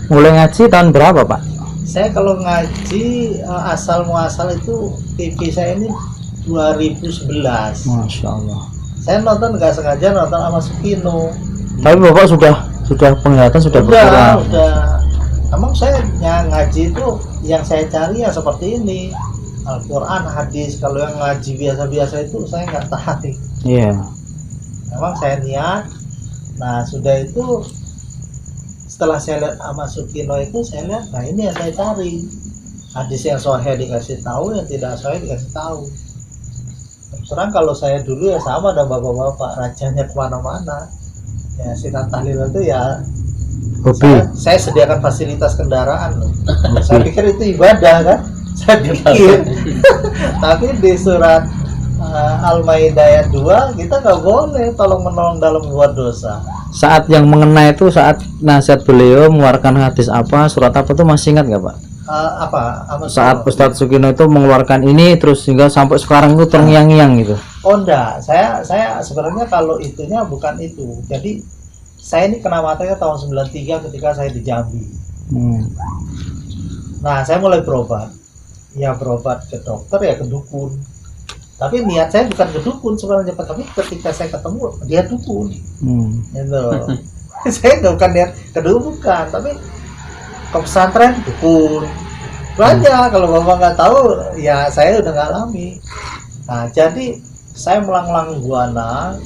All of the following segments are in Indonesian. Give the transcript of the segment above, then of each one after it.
Mulai ngaji tahun berapa Pak? Saya kalau ngaji asal muasal itu TV saya ini 2011. Masya Allah. Saya nonton nggak sengaja nonton sama Sukino. Tapi Bapak sudah penglihatan sudah berkurang. Udah. Emang saya ngaji itu yang saya cari ya seperti ini. Al-Quran, hadis. Kalau yang ngaji biasa-biasa itu saya nggak tahan. Iya. Memang saya niat. Nah sudah itu setelah saya lihat sama Sukino itu saya lihat, nah ini yang saya cari. Hadis yang sahih dikasih tahu, yang tidak sahih dikasih tahu. Terus terang kalau saya dulu ya sama ada bapak-bapak rajanya kemana-mana. Ya sikat tahlil itu ya Hobi. saya sediakan fasilitas kendaraan loh. Saya pikir itu ibadah kan. Saya pikir. Tapi di surat Al-Maidah ayat 2 kita nggak boleh tolong menolong dalam membuat dosa. Saat yang mengena itu saat nasihat beliau mengeluarkan hadis apa, surat apa tuh masih ingat nggak Pak? Apa Saat Ustadz Sukino itu mengeluarkan ini terus sehingga sampai sekarang itu terngiang-ngiang gitu. Oh enggak, saya sebenarnya kalau itunya bukan itu. Jadi saya ini kena matanya tahun 93 ketika saya di Jambi. Nah, saya mulai berobat. Ya berobat ke dokter ya ke dukun. Tapi niat saya bukan ke dukun sebenarnya, tapi ketika saya ketemu dia dukun. Gitu. Saya bukan niat ke dukun bukan, tapi ke pesantren dukun. Banyak kalau Bapak nggak tahu ya saya udah ngalami. Nah, jadi saya melang-lang buana.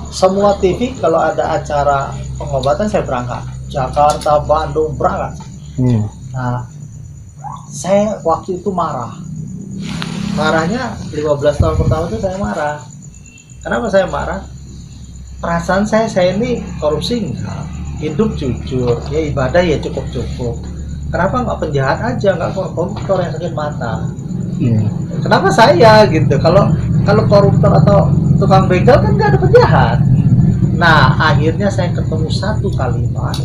Semua TV kalau ada acara pengobatan saya berangkat. Jakarta, Bandung berangkat. Nah, saya waktu itu marahnya 15 tahun pertama itu saya marah. Kenapa saya marah? Perasaan saya ini korupsi enggak, hidup jujur, ya ibadah ya cukup. Kenapa nggak penjahat aja, nggak koruptor yang sakit mata? Kenapa saya gitu? Kalau koruptor atau tukang begal kan nggak ada penjahat. Nah akhirnya saya ketemu satu kalimat,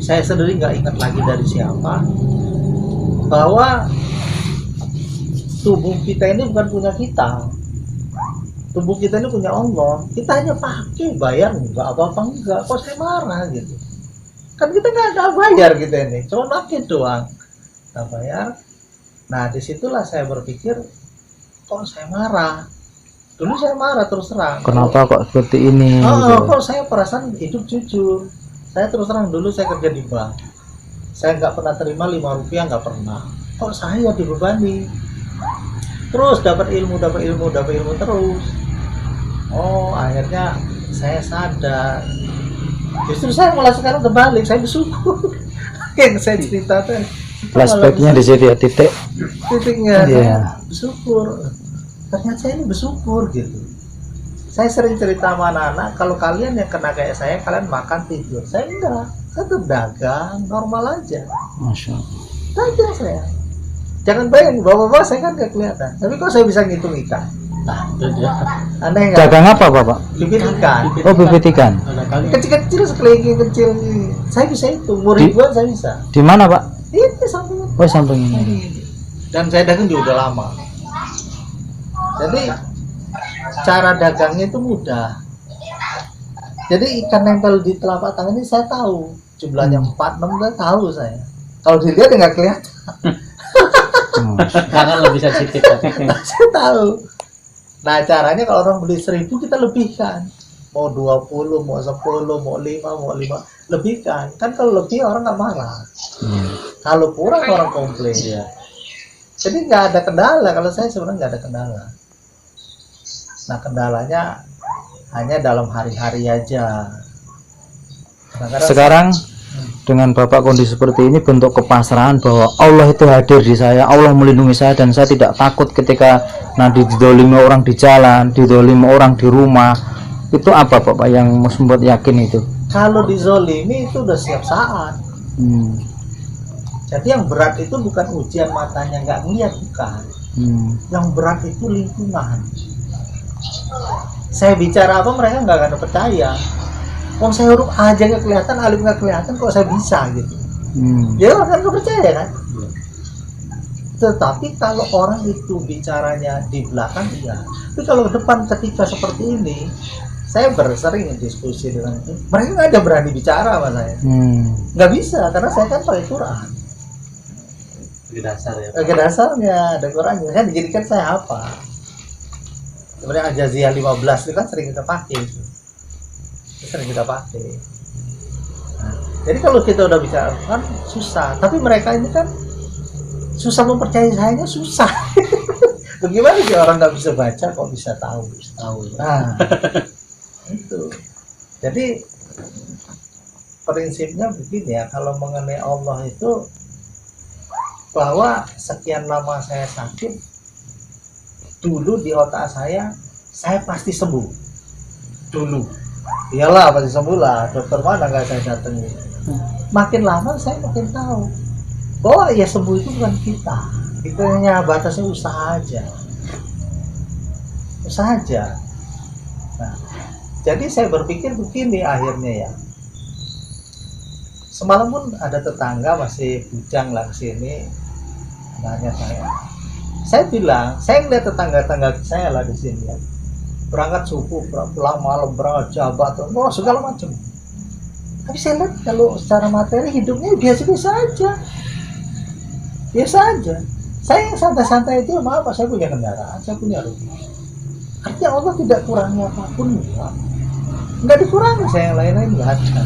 saya sendiri nggak ingat lagi dari siapa, bahwa tubuh kita ini bukan punya kita. Tubuh kita ini punya Allah. Kita hanya pakai, bayar enggak apa-apa enggak. Kok saya marah gitu? Kan kita nggak bayar kita ini, cuma pakai doang. Kita bayar. Nah disitulah saya berpikir, kok saya marah? Dulu saya marah terus terang. Kenapa kok seperti ini? Kok saya perasaan hidup jujur. Saya terus terang dulu saya kerja di bank. Saya nggak pernah terima 5 rupiah, nggak pernah. Kok saya dibebani? Terus dapat ilmu terus. Oh akhirnya saya sadar. Justru saya malah sekarang terbalik, saya bersyukur. Yang saya cerita tuh. Flashbacknya di situ ya, titiknya. Saya bersyukur. Ternyata saya ini bersyukur gitu. Saya sering cerita sama anak-anak, kalau kalian yang kena kayak saya, kalian makan tidur. Saya enggak, saya tetap dagang normal aja. Masya Allah. Saja saya. Jangan bayangin, bapak-bapak saya kan gak kelihatan. Tapi kok saya bisa ngitung ikan? Nah, itu dia. Aneh nggak? Dagang apa Bapak? Bibit ikan. Oh, bibit ikan. Kecil-kecil sekelingking kecil nih. Saya bisa itu, ribuan saya bisa. Di mana Pak? Ini samping. Oh, samping ini. Dan saya dagang juga udah lama. Jadi cara dagangnya itu mudah. Jadi ikan nempel di telapak tangan ini saya tahu. Jumlahnya 4, 6 saya tahu saya. Kalau dilihat ya nggak kelihatan. Karena lebih sensitif. Saya tahu. Nah caranya kalau orang beli 1000 kita lebihkan. Mau 20, mau 10, mau 5, lebihkan. Kan kalau lebih orang nggak marah. Kalau kurang orang komplain ya. Jadi nggak ada kendala. Kalau saya sebenarnya nggak ada kendala. Nah kendalanya hanya dalam hari-hari aja. Sekarang dengan Bapak kondisi seperti ini, bentuk kepasrahan bahwa Allah itu hadir di saya, Allah melindungi saya, dan saya tidak takut ketika nanti didolimi orang di jalan, didolimi orang di rumah. Itu apa Bapak yang membuat yakin itu? Kalau dizolimi itu udah siap saat. Jadi yang berat itu bukan ujian matanya nggak ngeliat, bukan. Yang berat itu lingkungan. Saya bicara apa mereka nggak akan percaya. Wong saya huruf aja nggak kelihatan, alim nggak kelihatan, kok saya bisa gitu. Dia orang nggak percaya kan. Tetapi kalau orang itu bicaranya di belakang iya. Tapi kalau depan ketika seperti ini, saya sering diskusi dengan itu, mereka nggak ada berani bicara sama saya, nggak bisa karena saya kan pakai Quran. Dasar ya. Pakai dasarnya ada Qurannya, saya dijadikan saya apa? Sebenarnya Al-Jaziyah 15 itu kan sering kita pakai itu. Sering kita pakai. Nah, jadi kalau kita udah bicara kan susah, tapi mereka ini kan susah mempercayai sayanya susah. Bagaimana sih orang nggak bisa baca kok bisa tahu? Tahu. Nah, itu. Jadi prinsipnya begini ya, kalau mengenai Allah itu bahwa sekian lama saya sakit, dulu di otak saya pasti sembuh. Dulu, iyalah pasti sembuh lah. Dokter mana nggak saya datangi. Makin lama saya makin tahu bahwa ya sembuh itu bukan kita. Itu hanya batasnya usaha aja. Usaha aja. Nah, jadi saya berpikir begini akhirnya ya. Semalam pun ada tetangga masih bujang lah kesini, nanya saya. Saya bilang, saya ngeliat tetangga-tetangga saya lah di sini ya. Berangkat subuh, pulang malam, berangkat jabat, segala macam. Tapi saya lihat kalau secara materi hidupnya biasa-biasa aja. Biasa aja. Saya yang santai-santai itu maaf, saya punya kendaraan, saya punya rumah. Artinya Allah tidak kurangi apapun ya. Nggak dikurangi, saya yang lain-lain nggak ada.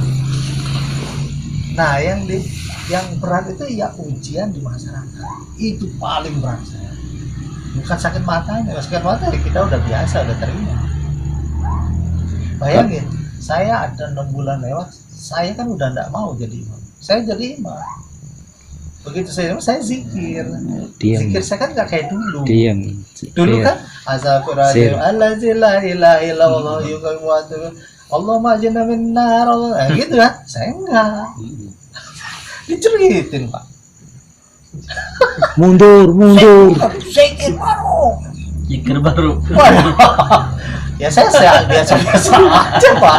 Nah, yang berat itu ya ujian di masyarakat. Itu paling berat saya. Bukan sakit matanya, sakit mata ya kita udah biasa, udah terima. Bayangin, saya ada 6 bulan lewat, saya kan udah nggak mau jadi imam. Saya jadi imam. Begitu saya zikir. Zikir saya kan nggak kayak dulu. Dulu kan azzafirullahaladzim la ilaha illallah Allah majina min nar, gitu kan. Saya enggak. Diceritain, Pak. Mundur. Zikir baru. Zikir baru. Ya saya biasa-biasa aja, Pak.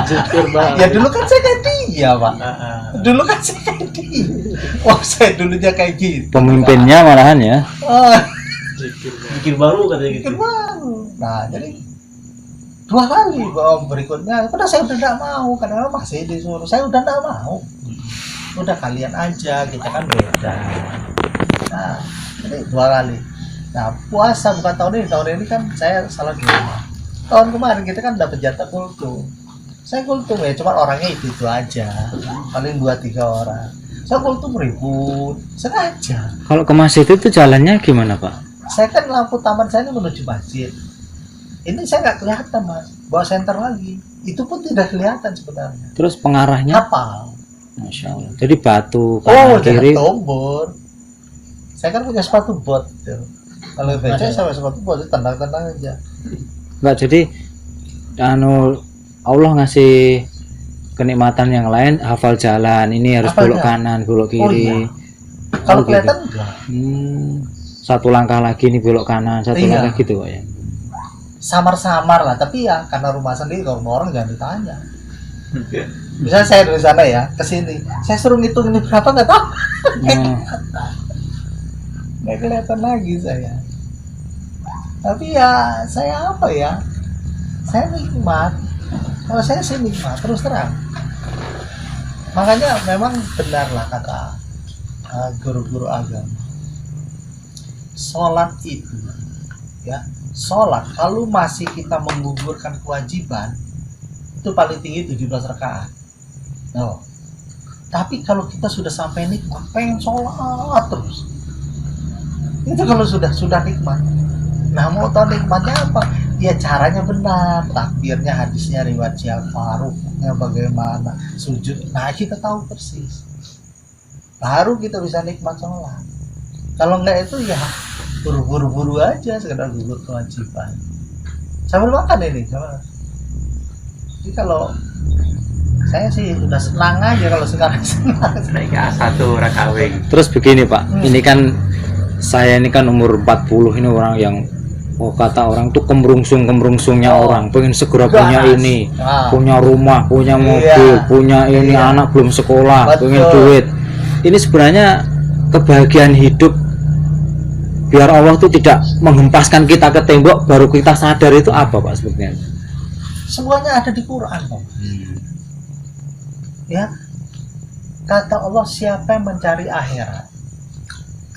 Ya dulu kan saya kayak dia, Pak. Dulu kan saya kayak dia. Wah, saya dulunya kayak gitu. Pemimpinnya malahan ya. Zikir baru katanya gitu. Zikir baru. Nah, jadi 2 kali berikutnya. Karena saya udah nggak mau, karena masih disuruh. Saya udah nggak mau. Udah kalian aja, kita kan beda. Nah, jadi 2 kali. Nah, puasa bukan tahun ini kan saya salah di rumah. Tahun kemarin kita kan dapat jatah kultum. Saya kultum ya, cuma orangnya itu aja, paling 2-3 orang. Saya kultum ribut, sengaja. Kalau ke masjid itu jalannya gimana, Pak? Saya kan lampu taman saya ini menuju masjid. Ini saya nggak kelihatan, Mas. Bawa senter lagi, itu pun tidak kelihatan sebenarnya. Terus pengarahnya? Kapal. Masya Allah. Jadi batu Oh, kanan kiri. tombol. Saya kan punya sepatu bot. Gitu. Kalau beca sama sepatu bot itu tendang-tendang aja. Enggak, jadi Allah ngasih kenikmatan yang lain, hafal jalan, ini harus belok kanan, belok kiri. Oh, iya. Kalau kelihatan gitu. enggak. Satu langkah lagi nih belok kanan, satu langkah gitu Pak ya. Samar-samar lah, tapi ya karena rumah sendiri, kalau rumah orang jangan ditanya. Misalnya saya dari sana ya, ke sini, saya suruh ngitung ini berapa nggak tahu. Nggak kelihatan lagi saya. Tapi ya saya apa ya? Saya nikmat. Kalau saya sih nikmat terus terang. Makanya memang benarlah kata guru-guru agama. Sholat itu, ya, sholat kalau masih kita menggugurkan kewajiban itu paling tinggi 17 rakaat. No. Tapi kalau kita sudah sampai nikmat, pengen sholat terus. Itu kalau sudah nikmat. Nah, mau tahu nikmatnya apa? Ya caranya benar, takbirnya, hadisnya, riwayat siapa, rukuknya bagaimana, sujud. Nah, kita tahu persis. Baru kita bisa nikmat sholat. Kalau enggak itu ya buru-buru aja, sekedar gugur kewajiban. Sambil makan ini, sama. Jadi kalau saya sih udah senang aja kalau sekarang senang. Satu rakawing. Terus begini Pak, ini kan saya ini kan umur 40, ini orang yang kata orang tuh kemrungsungnya orang, pengen segera punya ini, punya rumah, punya mobil, punya ini, anak belum sekolah, pengen duit. Ini sebenarnya kebahagiaan hidup biar Allah tuh tidak menghempaskan kita ke tembok baru kita sadar itu apa Pak sebetulnya? Semuanya ada di Quran kok. Ya, kata Allah, siapa yang mencari akhirat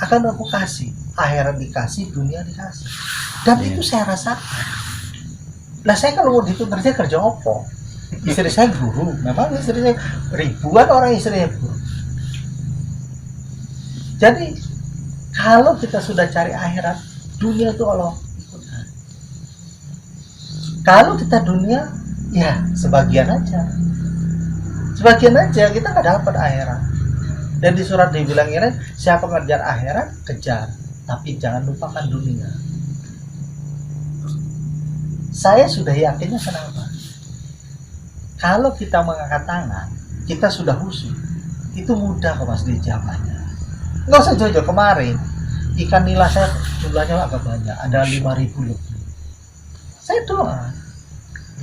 akan aku kasih. Akhirat dikasih, dunia dikasih. Dan itu saya rasakan. Lah saya kalau mau itu kerja apa? Istri saya guru, memang istri saya ribuan orang istrinya guru. Jadi kalau kita sudah cari akhirat, dunia itu Allah ikutkan. Kalau kita dunia, ya sebagian aja, kita nggak dapat akhirat. Dan di surat dibilangnya, siapa ngejar akhirat, kejar, tapi jangan lupakan dunia. Saya sudah yakinnya kenapa? Kalau kita mengangkat tangan, kita sudah khusyuk, itu mudah kok Mas dijawabnya. Nggak usah jauh-jauh. Kemarin ikan nila saya jumlahnya agak banyak, ada 5.000 lebih. Saya doa,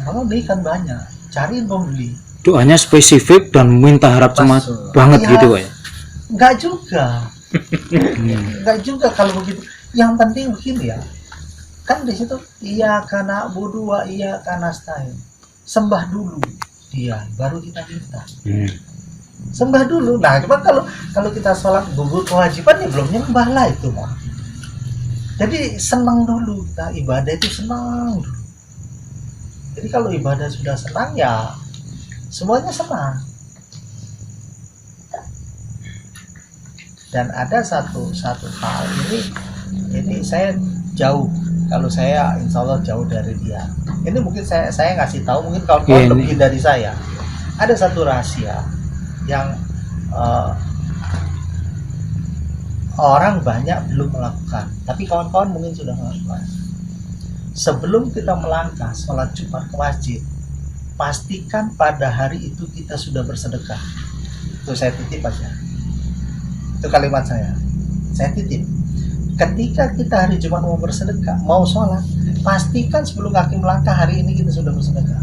kalau ada ikan banyak, cariin pembeli. Doanya spesifik dan minta harap cuma banget ya, gitu ya. Enggak juga. Enggak juga kalau begitu. Yang penting begini ya. Kan di situ iya kana budu wa iya kana stain. Sembah dulu dia, baru kita minta. Sembah dulu. Nah, cuma kalau kita sholat gugur kewajiban ya belum nyembah lah itu mah. Jadi senang dulu kita ibadah itu senang dulu. Jadi kalau ibadah sudah senang ya semuanya senang. Dan ada satu hal ini saya jauh, kalau saya insya Allah jauh dari dia. Ini mungkin saya ngasih tahu, mungkin kawan-kawan lebih dari saya. Ada satu rahasia yang orang banyak belum melakukan, tapi kawan-kawan mungkin sudah melakukan. Sebelum kita melangkah sholat Jumat ke masjid, pastikan pada hari itu kita sudah bersedekah. Itu saya titip aja. Itu kalimat saya titip. Ketika kita hari Jumat mau bersedekah, mau sholat, pastikan sebelum kaki melangkah hari ini kita sudah bersedekah.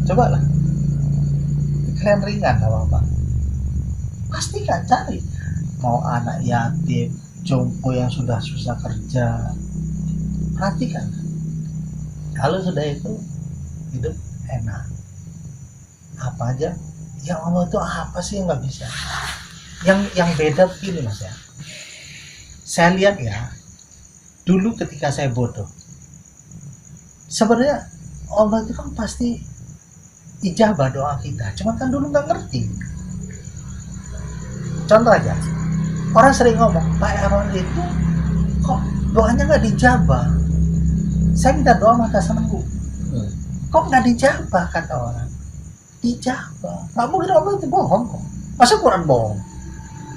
Cobalah, kalian ringan gak apa-apa. Pastikan, cari mau anak yatim, jompo yang sudah susah kerja, perhatikan. Kalau sudah itu hidup enak. Apa aja ya Allah itu apa sih yang nggak bisa? Yang beda begini Mas ya. Saya lihat ya, dulu ketika saya bodoh, sebenarnya Allah itu kan pasti ijabah doa kita. Cuman kan dulu nggak ngerti. Contoh aja, orang sering ngomong Pak Erwan itu kok doanya nggak dijabah. Saya minta doa maka sembuh. Kok nggak dijabah kata orang? Dijabah. Nggak mungkin Allah itu bohong kok. Masa Quran bohong?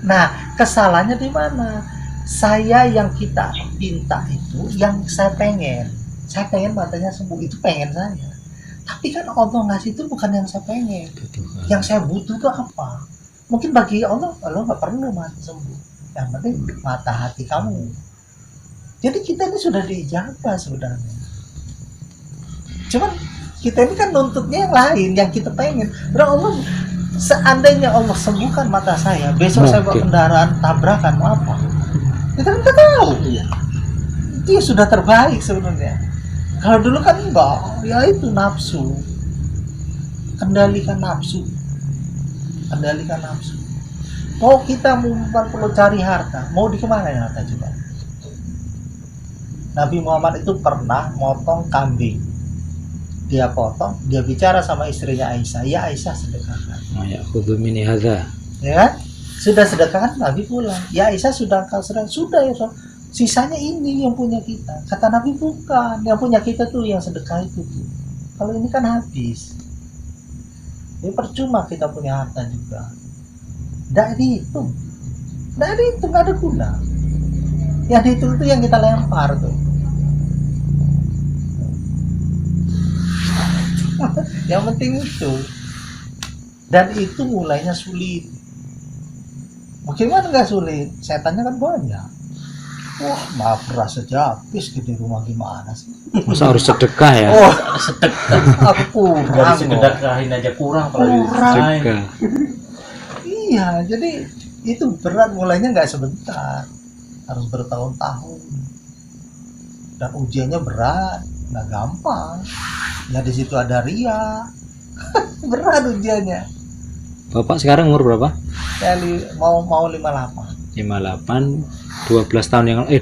Nah, kesalahannya di mana? Saya yang kita minta itu, yang saya pengen matanya sembuh, itu pengen saya. Tapi kan Allah ngasih itu bukan yang saya pengen. Yang saya butuh itu apa? Mungkin bagi Allah nggak perlu mata sembuh. Yang penting mata hati kamu. Jadi kita ini sudah diijabah sebenarnya. Cuman kita ini kan nuntutnya yang lain, yang kita pengen. Allah, seandainya Allah sembuhkan mata saya, besok saya bawa kendaraan tabrakan mau apa? Kita kan nggak tahu. Itu ya sudah terbaik sebenarnya. Kalau dulu kan enggak, ya itu nafsu. Kendalikan nafsu. Mau kita perlu cari harta, mau di kemana ya harta coba? Nabi Muhammad itu pernah motong kambing. Dia potong, dia bicara sama istrinya Aisyah, ya Aisyah sedekahkan. Ya khudu mini hadza. Ya kan? Sudah sedekahkan, Nabi pulang. Ya Aisyah sudah kau sedekah, sudah ya so. Sisanya ini yang punya kita. Kata Nabi bukan, yang punya kita tuh yang sedekah itu tuh. Kalau ini kan habis. Ini percuma kita punya harta juga. Nggak dihitung, nggak ada guna. Yang dihitung itu yang kita lempar tuh. Yang penting itu. Dan itu mulainya sulit. Bagaimana nggak sulit? Setannya kan banyak. Wah, maaf beras aja habis di rumah gimana sih? Masa harus sedekah ya? Oh, sedekah. Aku kurang. Dari sedekahin aja kurang. Sedekah. Iya, jadi itu berat, mulainya nggak sebentar, harus bertahun-tahun. Dan ujiannya berat, nggak gampang. Ya di situ ada ria. Berat ujiannya. Bapak sekarang umur berapa? Saya mau 58. 58, 12 tahun yang 25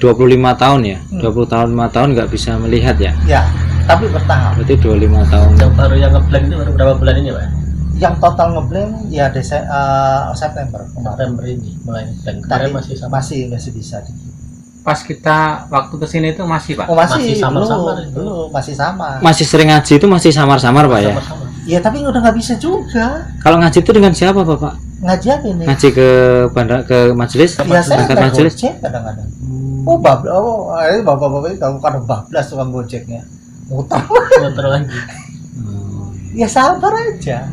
tahun ya. 20 tahun 5 tahun nggak bisa melihat ya. Ya, tapi bertahap. Berarti 25 tahun. Yang baru yang ngeblank itu baru berapa bulan ini Pak? Yang total ngeblank ya September kemarin. September ini mulai ngeblank. Tadi Kemarin masih sama. masih bisa. Pas kita waktu kesini itu masih Pak. Oh, masih Masih samar-samar belum, itu. belum, masih sama. Masih sering ngaji itu masih samar-samar Pak ya. Sama-sama. Ya tapi udah nggak bisa juga. Kalau ngaji itu dengan siapa Bapak? Ngaji apa ini? Ngaji ke majelis? Ya saya Berangkat naik majelis? gojek kadang-kadang. Oh bapak-bapak ini tahu kan bablas tukang gojeknya. Muter. Muter lagi. Ya sabar aja.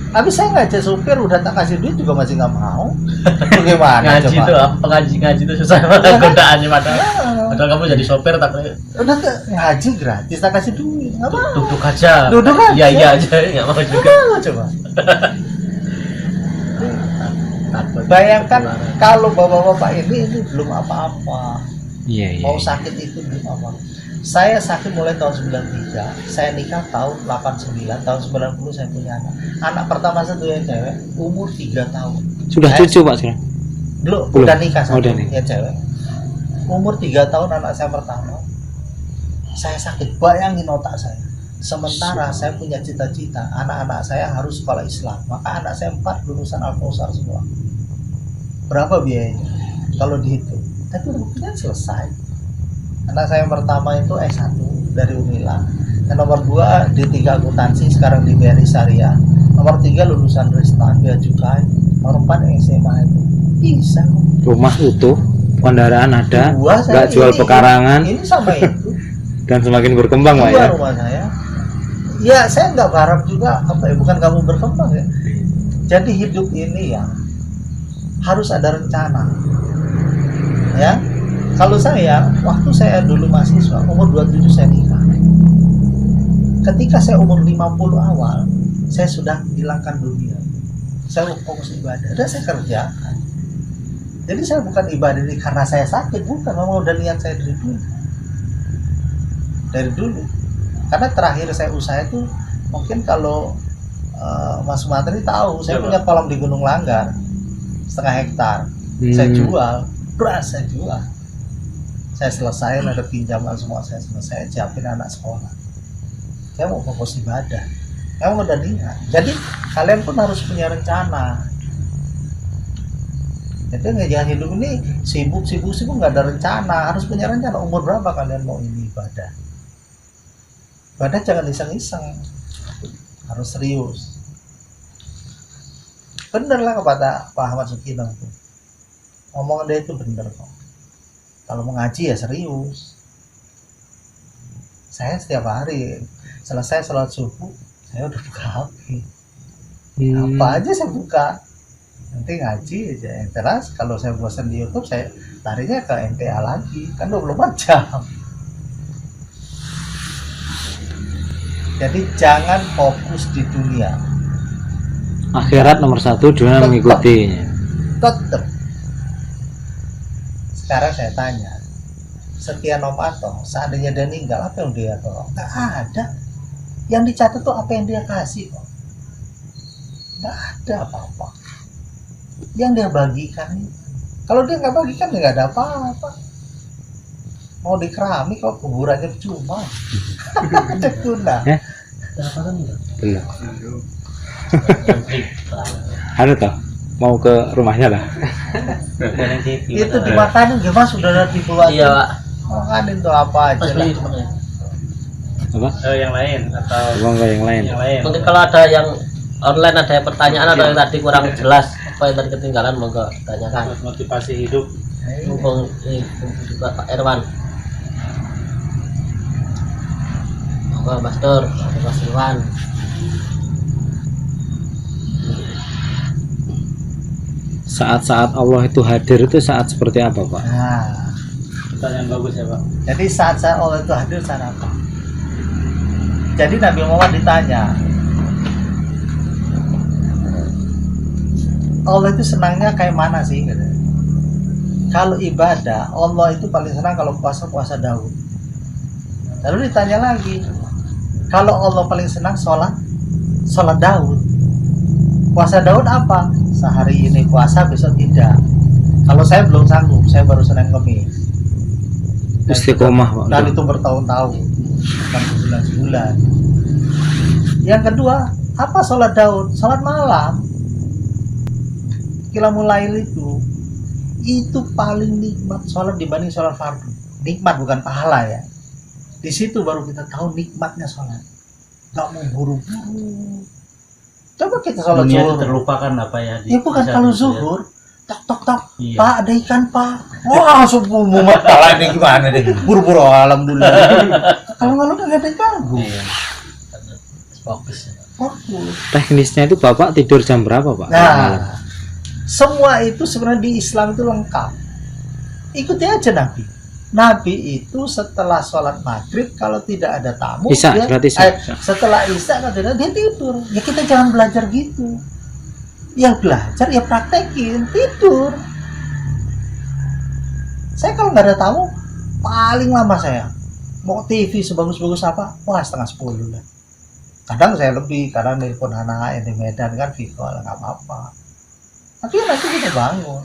Habis saya ngajak supir udah tak kasih duit juga masih nggak mau. Bagaimana Ngaji coba? itu apa ngaji itu susah banget godaannya padahal. Ya, Padahal kamu jadi sopir tak udah ngaji gratis tak kasih duit. Nggak mau. duduk aja. Duduk aja. Iya iya aja nggak mau juga. Nggak mau coba. Takut. Bayangkan kalau bapak-bapak ini belum apa-apa. Iya, iya. Mau sakit itu belum apa. Saya sakit mulai tahun 93, saya nikah tahun 89, tahun 90 saya punya anak. Anak pertama satu yang cewek, umur 3 tahun. Sudah Saya- cucu Pak sekarang? Belum, Belum. udah nikah Oh, satu, udah nikah. ya cewek. Umur 3 tahun anak saya pertama. Saya sakit, bayangin otak saya. Sementara saya punya cita-cita, anak-anak saya harus sekolah Islam. Maka anak saya 4 lulusan Al-Kausar semua. Berapa biayanya? Kalau dihitung. Tapi buktinya selesai. Anak saya yang pertama itu S1 dari Unila. Yang nomor 2 D3 akuntansi sekarang di BRI Syariah. Nomor 3 lulusan Ristan Bea Cukai. Nomor 4 SMA itu. Bisa kok. Rumah utuh, kendaraan ada, Dua saya nggak jual ini- pekarangan, Ini sama itu. dan semakin berkembang Pak Dua ya. rumah saya. Ya saya nggak berharap juga apa ya, bukan kamu berkembang ya. Jadi hidup ini ya harus ada rencana. Ya. Kalau saya, waktu saya dulu mahasiswa, umur 27 saya nikah. Ketika saya umur 50 awal, saya sudah hilangkan dunia. Saya fokus ibadah, dan saya kerjakan. Jadi saya bukan ibadah ini karena saya sakit, bukan. Memang udah niat saya dari dulu. Dari dulu. Karena terakhir saya usaha itu, mungkin kalau Mas Sumatri tahu, saya Iya, punya kolam di Gunung Langgar, 1/2 hektar. Saya jual, beras saya jual. Saya selesai, ada pinjaman semua saya selesai, siapin anak sekolah. Saya mau fokus ibadah. Kamu udah niat. Jadi kalian pun harus punya rencana. Jadi jangan hidup ini sibuk nggak ada rencana. Harus punya rencana. Umur berapa kalian mau ini ibadah? Ibadah jangan iseng-iseng. Harus serius. Bener lah kata Pak Ahmad Sukino itu. Omongan dia itu bener kok. Kalau mau ngaji ya serius. Saya setiap hari selesai sholat subuh, saya udah buka HP. Apa aja saya buka. Nanti ngaji aja. Yang jelas kalau saya bosan di YouTube, saya larinya ke MTA lagi. Kan 24 jam. Jadi jangan fokus di dunia. Akhirat nomor 1, dunia Tetap. mengikutinya. Tetap. Sekarang saya tanya, Setia Novanto, seandainya dia meninggal, apa yang dia tolong? Nggak ada. Yang dicatat tuh apa yang dia kasih kok. Nggak ada apa-apa. Yang dia bagikan, kalau dia nggak bagikan ya nggak ada apa-apa. Mau di keramik kok kuburannya cuma. Ada guna. Belum. Ada toh? Mau ke rumahnya lah. Itu dimakanin gimana sudah ada di bawah. Iya Pak. Makanin tuh apa aja Mas lah. beli sebenarnya. Apa? Yang lain atau Abang nggak yang lain? yang lain. Mungkin kalau ada yang online ada yang pertanyaan atau yang tadi kurang jelas apa yang tadi ketinggalan monggo tanyakan. Motivasi hidup. Mumpung ini juga Pak Erwan. Monggo Mas Tur, Mas Irwan. Saat-saat Allah itu hadir itu saat seperti apa Pak? Nah, Pertanyaan bagus ya Pak. jadi saat saya Allah itu hadir saat apa? Jadi Nabi Muhammad ditanya, Allah itu senangnya kayak mana sih? Katanya. Kalau ibadah, Allah itu paling senang kalau puasa Daud. Lalu ditanya lagi, Kalau Allah paling senang sholat Daud. Puasa Daud apa? Sehari ini puasa, besok tidak. Kalau saya belum sanggup, saya baru Senin Kemis. Istiqomah, Pak. Dan itu bertahun-tahun, bukan sebulan-sebulan. Yang kedua, apa sholat Daud? Sholat malam. Qiyamul Lail itu paling nikmat sholat dibanding sholat fardu. Nikmat bukan pahala ya. Di situ baru kita tahu nikmatnya sholat. Gak mau buru-buru. Coba kita sholat Dunia itu zuhur. terlupakan apa ya? Ya bukan di kalau saat itu ya. zuhur, tok tok, Iya. Pak ada ikan Pak. Wah subuh mumet kalah ini gimana deh? Buru-buru alhamdulillah. Kalau nggak ada ikan, Iya. Fokus. fokus. Teknisnya itu Bapak tidur jam berapa, Pak? Nah, semua itu sebenarnya di Islam itu lengkap. Ikuti aja Nabi. Nabi itu setelah sholat maghrib kalau tidak ada tamu, Isya, sholat isya. setelah isya kalau tidak dia tidur. Ya kita jangan belajar gitu. Ya belajar, ya praktekin, tidur. Saya kalau nggak ada tamu, paling lama saya mau TV sebagus-bagus apa, wah 9:30 lah. Kadang saya lebih, kadang nelpon anak yang di Medan kan video nggak apa-apa. Tapi ya nanti kita bangun.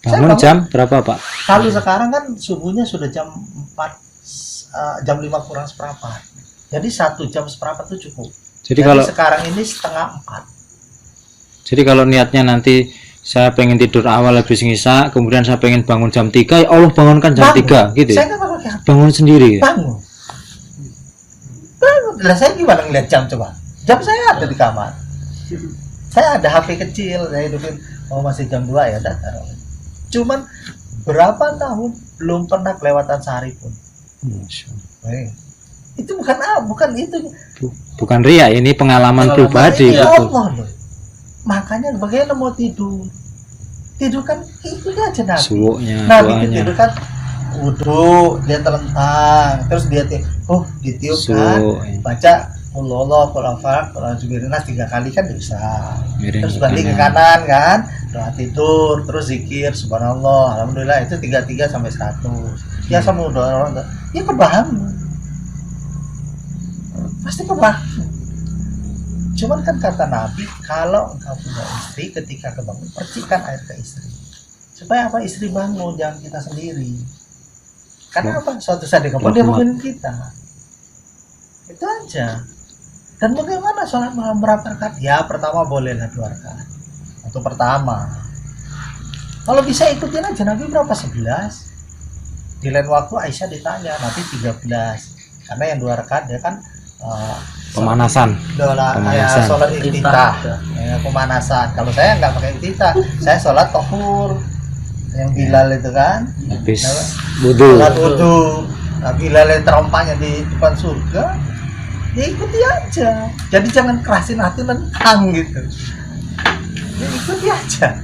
Bangun jam berapa, Pak? Kalau sekarang kan subuhnya sudah jam 4, jam 5 kurang seperempat. Jadi 1 jam seperempat itu cukup. Jadi kalau sekarang ini setengah 4. Jadi kalau niatnya nanti saya pengen tidur awal habis ngisa, kemudian saya pengen bangun jam 3, ya Allah bangunkan jam 3 gitu. Saya nggak pakai HP. Bangun sendiri. Bangun. Lah saya gimana ngeliat jam coba? Jam saya ada di kamar. Saya ada HP kecil, saya hidupin. Oh masih jam 2 ya, udah taruh. Cuman berapa tahun belum pernah kelewatan sehari pun. Itu bukan itu. Bukan ria, ini pengalaman pribadi. Ini betul. Allah loh. Makanya bagaimana mau tidur? Tidur kan itu aja Nabi. Suwuknya, Nabi itu doanya. tidur kan wudhu, dia telentang, terus dia ditiup kan, Suwuk, ya. baca Allah, Qul-Falaq, Qul-Nas 3 kali kan bisa. Miring Terus ke balik ke kanan kan, doa tidur, terus zikir subhanallah, alhamdulillah itu 33 sampai 100. Ya sama doa, ya kebangun. Pasti kebangun. Cuman kan kata Nabi, kalau engkau punya istri, ketika kebangun percikan air ke istri. Supaya apa? Istri bangun, jangan kita sendiri. Karena apa? Suatu saat dia kebangun, dia bangunin kita. Itu aja. Dan bagaimana sholat malam berapa rakaat? Ya pertama bolehlah 2 rakaat. Untuk pertama. Kalau bisa ikutin aja Nabi berapa? 11. Di lain waktu Aisyah ditanya, Nabi 13. Karena yang 2 rakaat dia kan Pemanasan. ya, sholat iftitah. Ya, pemanasan. Kalau saya nggak pakai iftitah, saya sholat tohur. Yang Bilal itu kan. Habis wudu. Sholat wudu. Nah, Bilal yang terompahnya di depan surga. Ya ikuti aja. Jadi jangan kerasin hati nentang gitu. Ya ikuti aja.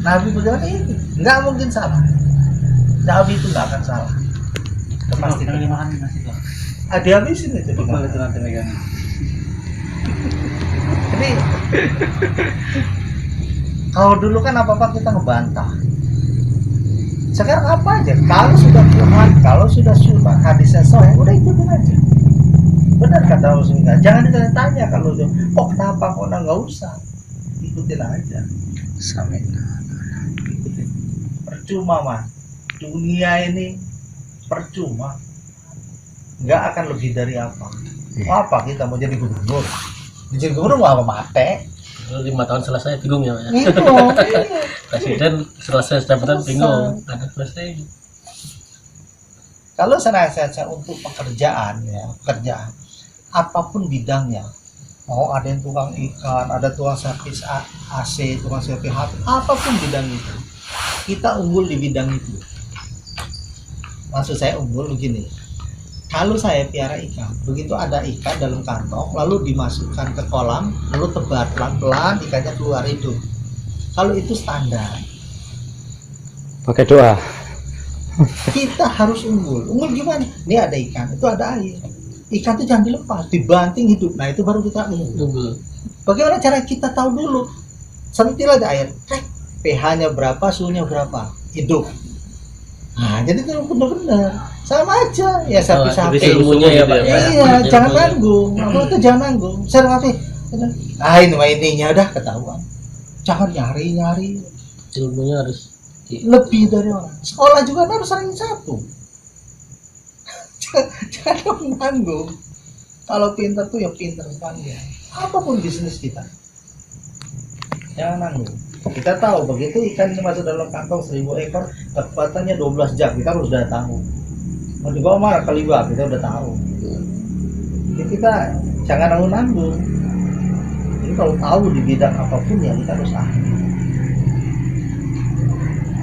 Nabi bagaimana ini? Nggak mungkin salah. Nabi itu nggak akan salah. Itu pasti. Yang dimakan nasi Pak. Dihabisin itu. Betul itu nanti megang. Jadi kalau dulu kan apa-apa kita ngebantah. Sekarang apa aja? Kalau sudah Quran, kalau sudah sunnah, hadisnya sahih, udah ikutin aja. Benar kata Rasulullah. Jangan ditanya kalau kok kenapa kok nggak usah. Ikutin aja. Sampai. Ikutin. Percuma mah. Dunia ini percuma. Nggak akan lebih dari apa. Mau apa kita mau jadi gubernur? Jadi gubernur mau apa mate? 5 tahun selesai bingung ya, Pak, ya. Itu. Presiden selesai jabatan bingung. Ada selesai. Kalau saya untuk pekerjaan ya, pekerjaan apapun bidangnya, mau ada yang tukang ikan, ada tukang servis AC, tukang servis HP, apapun bidang itu, kita unggul di bidang itu. Maksud saya unggul begini, kalau saya piara ikan, begitu ada ikan dalam kantong, lalu dimasukkan ke kolam, lalu tebar pelan-pelan, ikannya keluar hidup. Kalau itu standar. Pakai doa. Kita harus unggul. Unggul gimana? Ini ada ikan, itu ada air. Ikan itu jangan dilepas, dibanting hidup. Nah itu baru kita unggul. Bagaimana cara kita tahu dulu? Sentil aja air, pH-nya berapa, suhunya berapa, hidup. Nah, jadi itu benar-benar sama aja ya sapi-sapi. divisi ilmunya ya Pak ya. Iya, Ilmu. jangan nanggung. Apa itu jangan nanggung. Saya ngerti. Ini mah ininya udah ketahuan. Jangan nyari-nyari Ilmunya harus lebih dari orang. Sekolah juga harus ranking 1. Jangan menanggung. Kalau pintar tuh ya pintar sekali ya. Apapun bisnis kita. Jangan nanggung. Kita tahu begitu ikan ini masuk dalam kantong 1000 ekor, kekuatannya 12 jam, kita harus sudah tahu. Mau dibawa mana ke limbah, kita udah tahu. Jadi kita jangan nanggung. Jadi kalau tahu di bidang apapun ya kita harus ahli.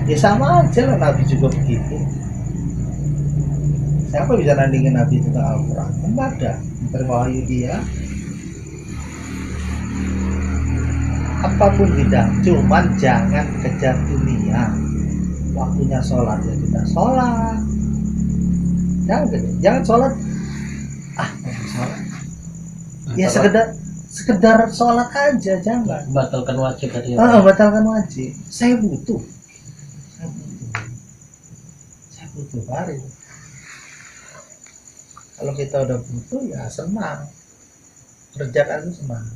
Ya sama aja lah, Nabi juga begitu. Siapa bisa nandingin Nabi tentang Al-Quran? Enggak ada. Terima wahyu dia. Apapun bidang, cuman jangan kejar dunia. Waktunya sholat ya kita sholat. Jangan sholat. Jangan sholat. Ya sekedar sholat aja, jangan. batalkan wajib tadi ya. Batalkan wajib. Saya butuh baru. Kalau kita udah butuh ya senang. Kerjakan itu senang.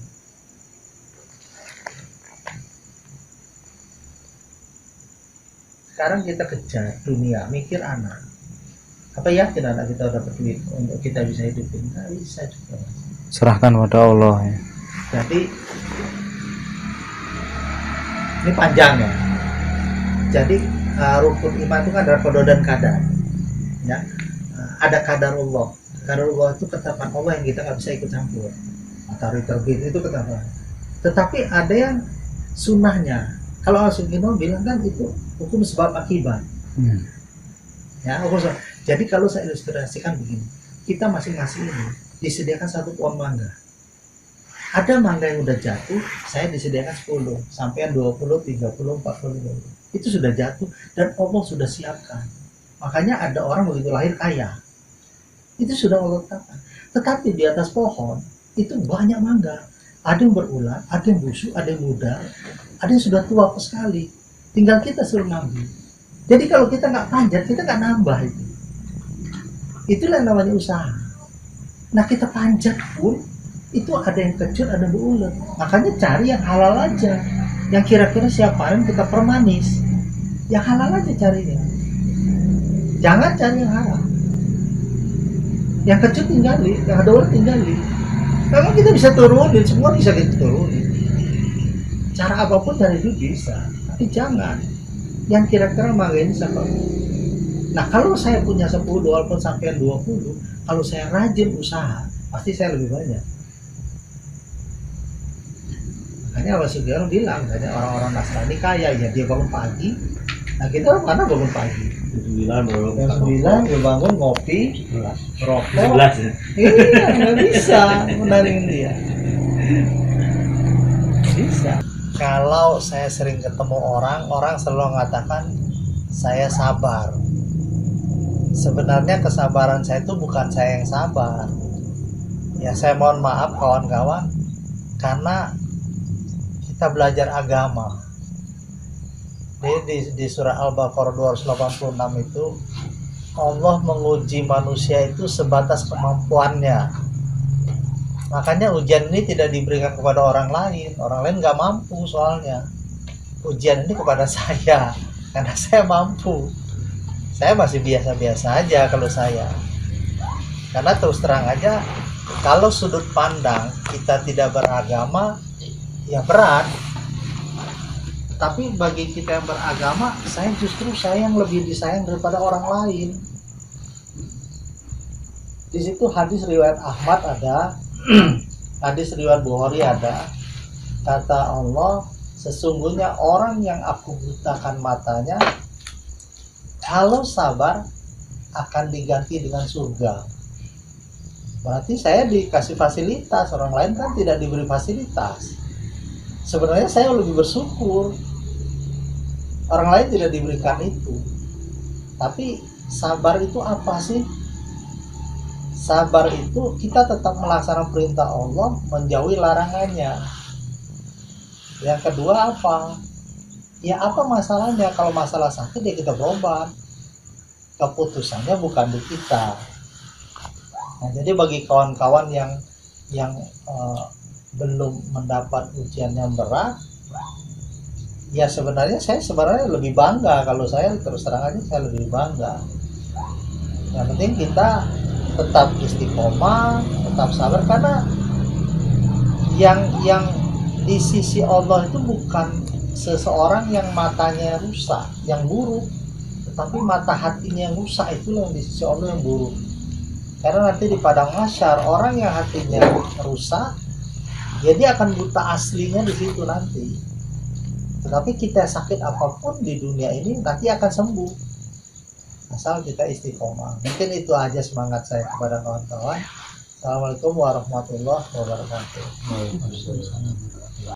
Sekarang kita kejar dunia, mikir anak. Apa yakin anak kita dapat duit untuk kita bisa hidupin? Nggak bisa juga. Serahkan pada Allah ya. Jadi ini panjang ya. Jadi rukun iman itu kan ada qada dan qadar. Ya, ada qadarullah. Qadarullah itu ketetapan Allah yang kita nggak bisa ikut campur. Matahari terbit itu ketetapan. Tetapi ada yang sunnahnya. Kalau Al-Sunnah bilang kan itu hukum sebab akibat. Ya, jadi kalau saya ilustrasikan begini, kita masing-masing ini disediakan 1 pohon mangga. Ada mangga yang udah jatuh, saya disediakan 10, sampai 20, 30, 40, 50. Itu sudah jatuh dan Allah sudah siapkan. Makanya ada orang begitu lahir kaya. Itu sudah Allah tetapkan. Tetapi di atas pohon itu banyak mangga. Ada yang berulat, ada yang busuk, ada yang muda, ada yang sudah tua sekali. Tinggal kita suruh ngambil. Jadi kalau kita nggak panjat, kita nggak nambah itu. Itulah yang namanya usaha. Nah kita panjat pun itu ada yang kecil, ada yang berulat. Makanya cari yang halal aja. Yang kira-kira siap panen kita permanis. Yang halal aja carinya. Jangan cari yang haram. Yang kecil tinggali, yang ada orang tinggali. Memang kita bisa turunin, semua bisa kita turunin. Cara apapun cari itu bisa, tapi jangan yang kira-kira mangga ini sama. Nah kalau saya punya 10 walaupun sampai 20, kalau saya rajin usaha, pasti saya lebih banyak. Makanya Allah Subhanahu bilang, banyak orang-orang Nasrani kaya, ya dia bangun pagi. Nah kita mana bangun pagi? 9 dia bangun ngopi, rokok. Iya, nggak bisa menandingin dia. Bisa. Kalau saya sering ketemu orang selalu mengatakan saya sabar. Sebenarnya kesabaran saya itu bukan saya yang sabar. Ya saya mohon maaf kawan-kawan, karena kita belajar agama. Di surah Al-Baqarah 286 itu Allah menguji manusia itu sebatas kemampuannya. Makanya ujian ini tidak diberikan kepada orang lain nggak mampu soalnya. Ujian ini kepada saya karena saya mampu. Saya masih biasa-biasa aja kalau saya. Karena terus terang aja, kalau sudut pandang kita tidak beragama ya berat. Tapi bagi kita yang beragama, saya yang lebih disayang daripada orang lain. Di situ hadis riwayat Ahmad ada, hadis riwayat Bukhari ada. Kata Allah, sesungguhnya orang yang aku butakan matanya, kalau sabar akan diganti dengan surga. Berarti saya dikasih fasilitas, orang lain kan tidak diberi fasilitas. Sebenarnya saya lebih bersyukur. Orang lain tidak diberikan itu. Tapi sabar itu apa sih? Sabar itu kita tetap melaksanakan perintah Allah, menjauhi larangannya. Yang kedua apa? Ya apa masalahnya? Kalau masalah sakit ya kita berobat. keputusannya bukan di kita. Nah, jadi bagi kawan-kawan yang belum mendapat ujian yang berat, ya sebenarnya saya lebih bangga. Kalau saya terus terang aja saya lebih bangga. Yang penting kita tetap istiqomah, tetap sabar, karena yang di sisi Allah itu bukan seseorang yang matanya rusak, yang buruk, tetapi mata hatinya yang rusak, itu yang di sisi Allah yang buruk. Karena nanti di padang mahsyar orang yang hatinya rusak, ya dia akan buta aslinya di situ nanti. Tetapi kita sakit apapun di dunia ini nanti akan sembuh, asal kita istiqomah. Mungkin itu aja semangat saya kepada kawan-kawan. Assalamualaikum warahmatullahi wabarakatuh.